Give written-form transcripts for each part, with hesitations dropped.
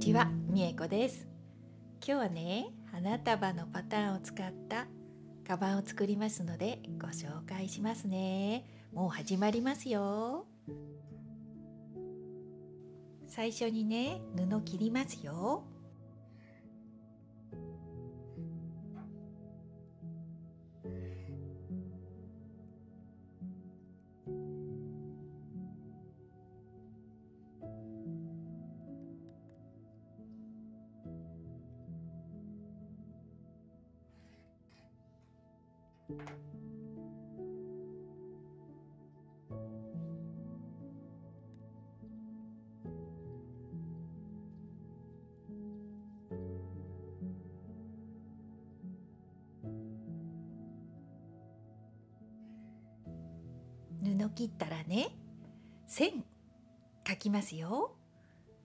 ちは、みえこです。今日はね、花束のパターンを使ったカバンを作りますのでご紹介しますね。もう始まりますよ。最初にね、布切りますよ。布切ったらね、線描きますよ。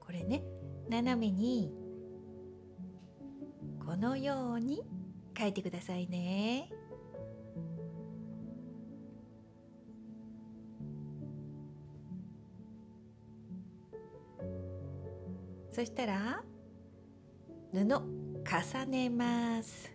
これね、斜めにこのように描いてくださいね。そしたら布重ねます。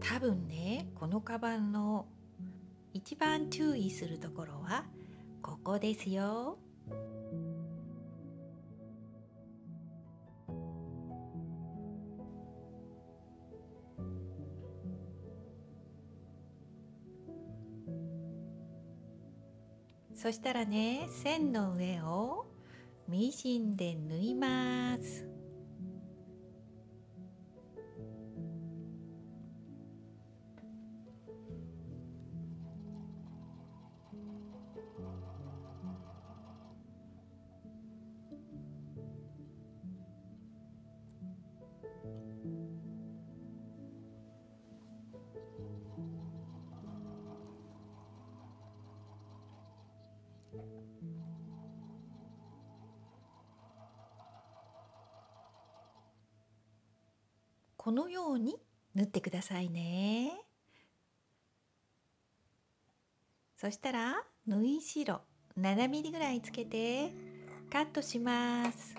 多分ね、このカバンの一番注意するところはここですよ。そしたらね、線の上をミシンで縫います。このように縫ってくださいね。そしたら縫い代7ミリぐらいつけてカットします。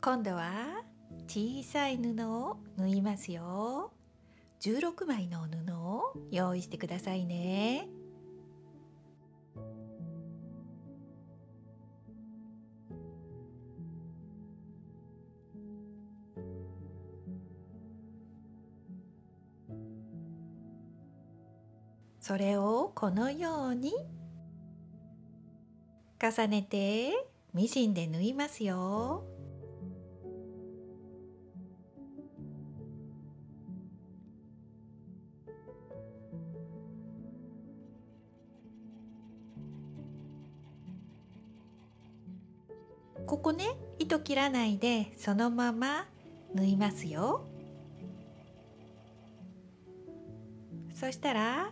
今度は小さい布を縫いますよ。16枚の布を用意してくださいね。それをこのように重ねてミシンで縫いますよ。ここね、糸切らないでそのまま縫いますよ。そしたら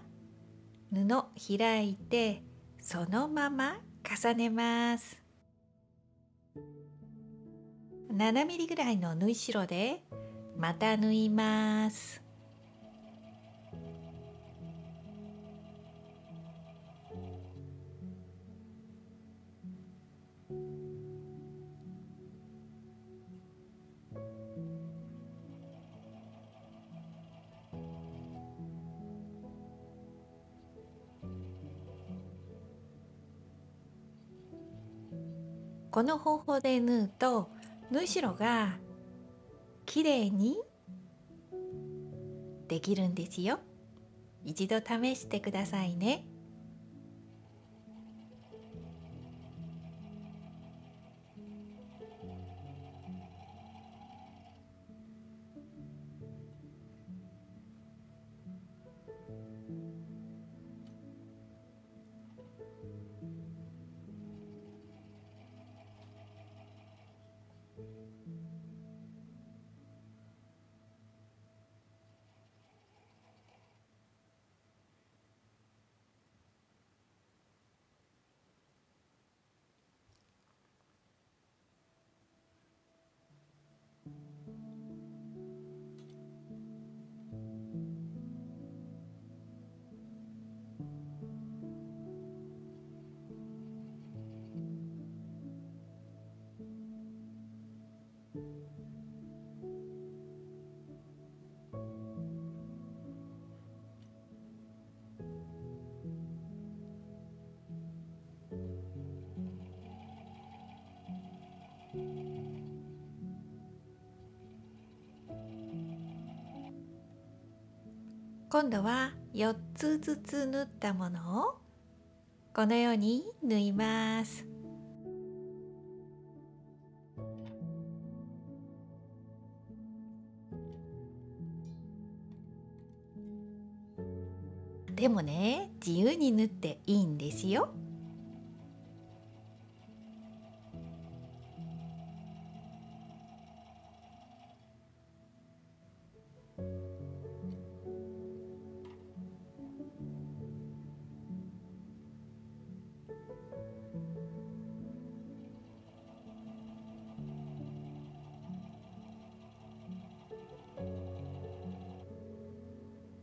布開いてそのまま重ねます。7ミリぐらいの縫い代でまた縫います。この方法で縫うと縫い代がきれいにできるんですよ。一度試してくださいね。今度は4つずつ縫ったものをこのように縫います。でもね、自由に縫っていいんですよ。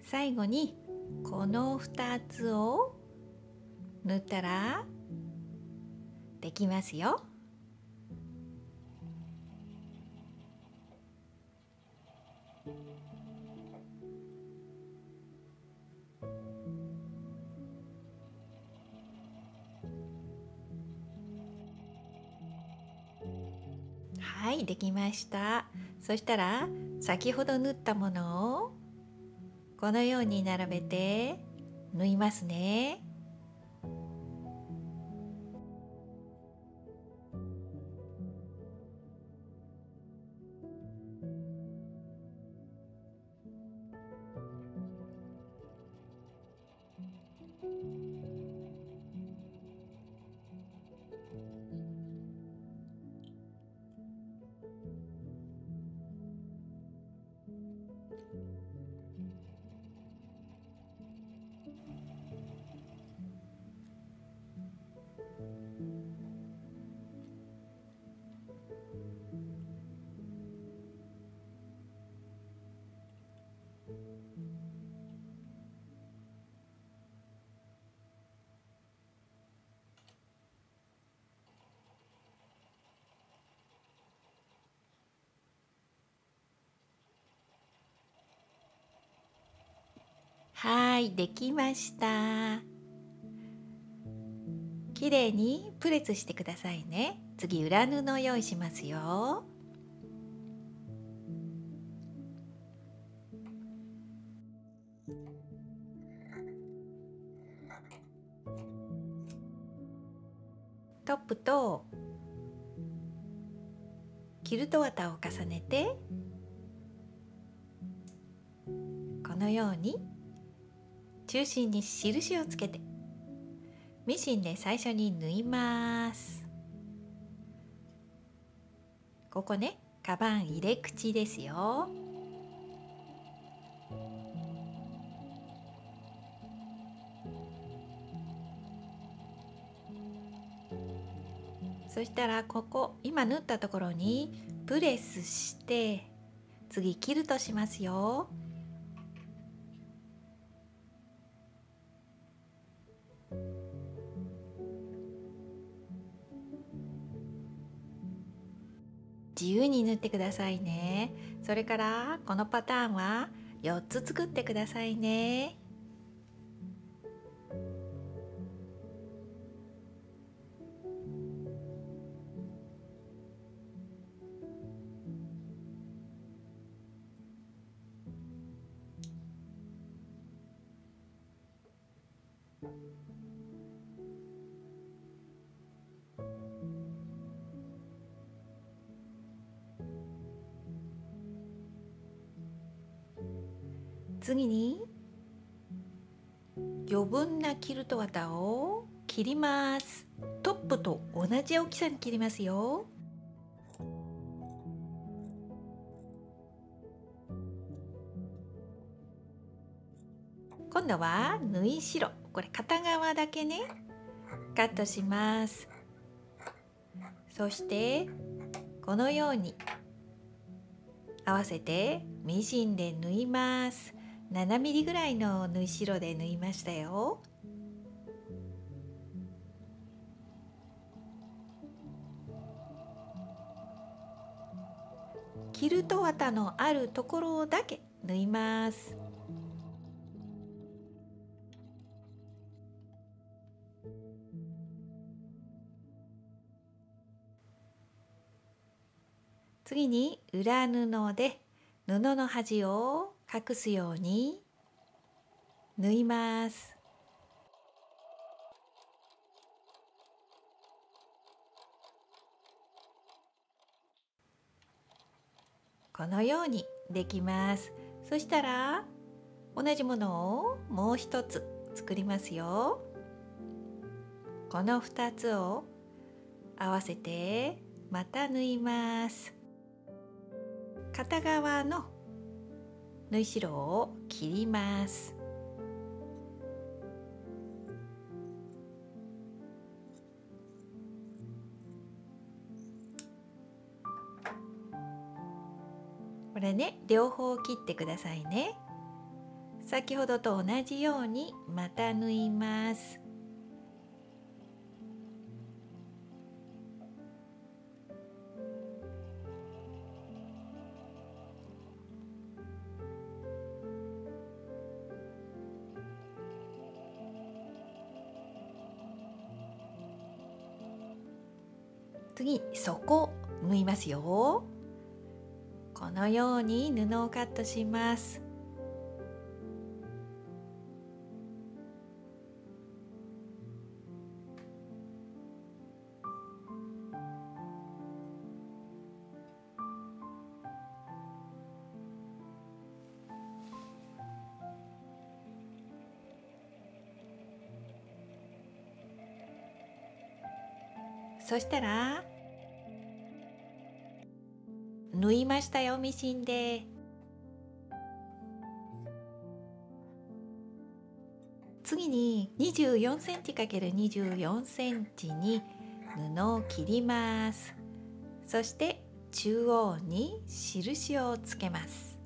最後にこの2つを縫ったらできますよ。はい、できました。そしたら先ほど縫ったものをこのように並べて縫いますね。はい、できました。きれいにプレスしてくださいね。次裏布を用意しますよ。トップとキルト綿を重ねてこのように中心に印をつけてミシンで最初に縫います。ここね、カバン入れ口ですよ。そしたらここ今縫ったところにプレスして次キルトしますよ。自由に縫ってくださいね。それからこのパターンは4つ作ってくださいね。次に余分なキルト綿を切ります。トップと同じ大きさに切りますよ。今度は縫い代、これ片側だけねカットします。そしてこのように合わせてミシンで縫います。7ミリぐらいの縫い代で縫いましたよ。キルト綿のあるところだけ縫います。次に裏布で布の端を隠すように縫います。このようにできます。そしたら同じものをもう一つ作りますよ。この2つを合わせてまた縫います。片側の縫い代を切ります。これね、両方切ってくださいね。先ほどと同じようにまた縫います。次、底縫いますよ。このように布をカットします。そしたら縫いましたよ、ミシンで。次に24センチ ×24 センチに布を切ります。そして中央に印をつけます。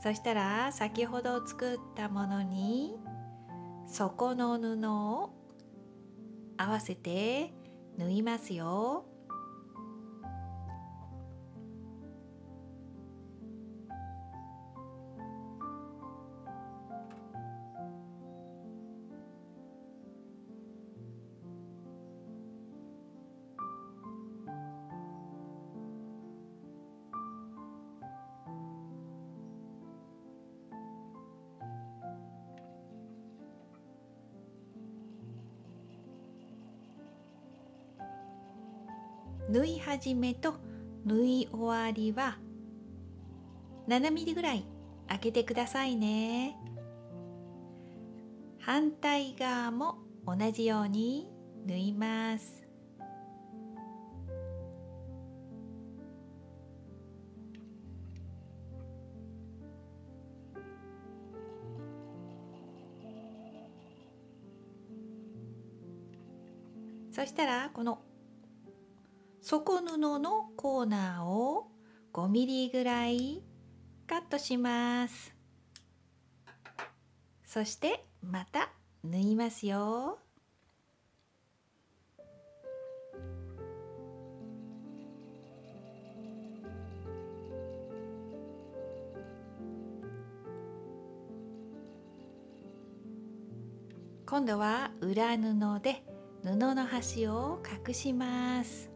そしたら先ほど作ったものに底の布を合わせて縫いますよ。縫い始めと縫い終わりは7ミリぐらい開けてくださいね。反対側も同じように縫います。そしたらこの底布のコーナーを5ミリぐらいカットします。そしてまた縫いますよ。今度は裏布で布の端を隠します。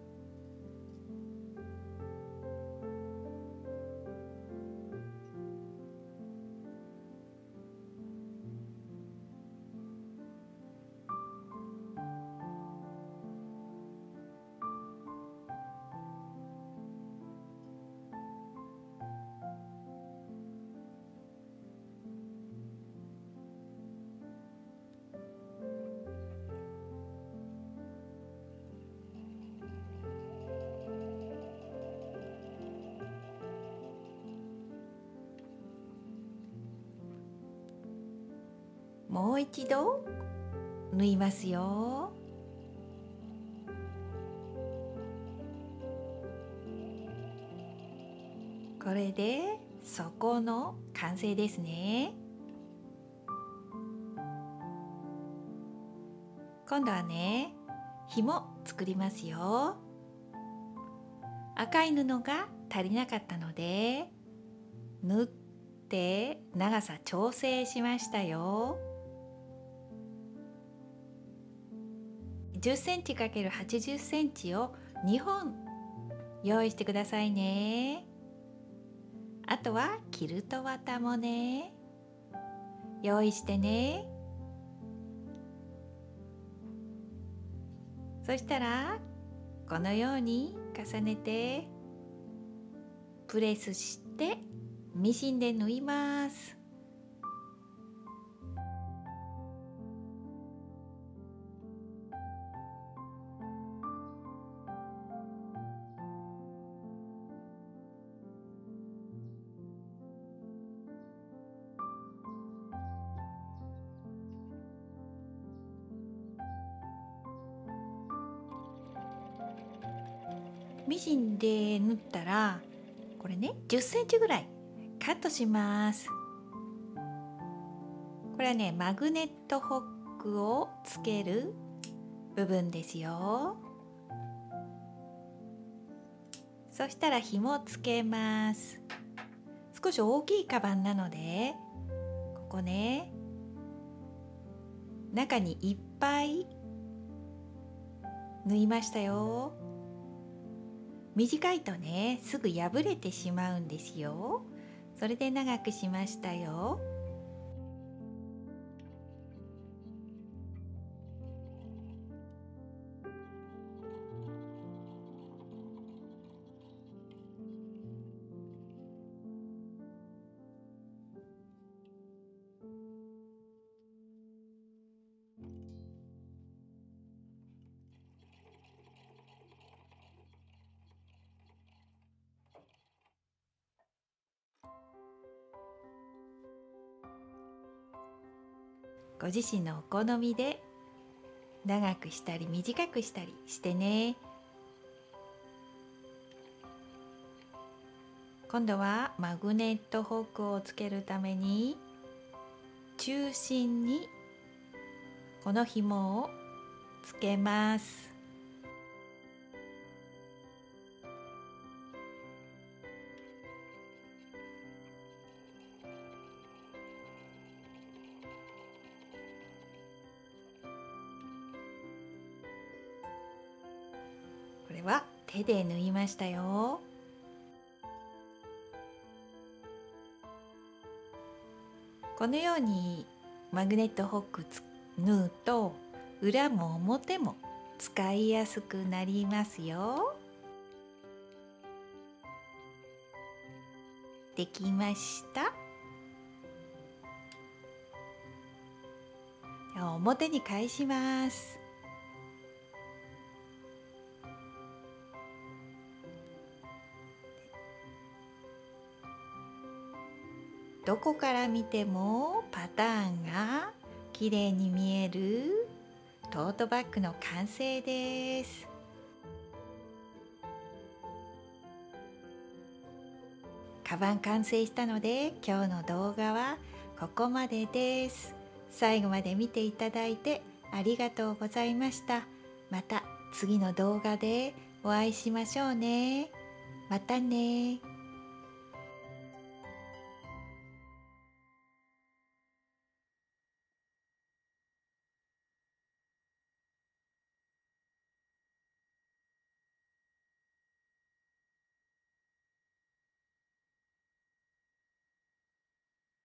もう一度縫いますよ。これで底の完成ですね。今度はね、紐作りますよ。赤い布が足りなかったので縫って長さ調整しましたよ。10センチ ×80 センチを2本用意してくださいね。あとはキルト綿もね、用意してね。そしたらこのように重ねてプレスしてミシンで縫います。ミシンで縫ったらこれね10センチぐらいカットします。これはねマグネットホックをつける部分ですよ。そしたら紐をつけます。少し大きいカバンなのでここね中にいっぱい縫いましたよ。短いとねすぐ破れてしまうんですよ。それで長くしましたよ。ご自身のお好みで長くしたり短くしたりしてね。今度はマグネットホックをつけるために中心にこの紐をつけます。これは手で縫いましたよ。このようにマグネットホック縫うと裏も表も使いやすくなりますよ。できました。表に返します。どこから見てもパターンが綺麗に見えるトートバッグの完成です。カバン完成したので今日の動画はここまでです。最後まで見ていただいてありがとうございました。また次の動画でお会いしましょうね。またね。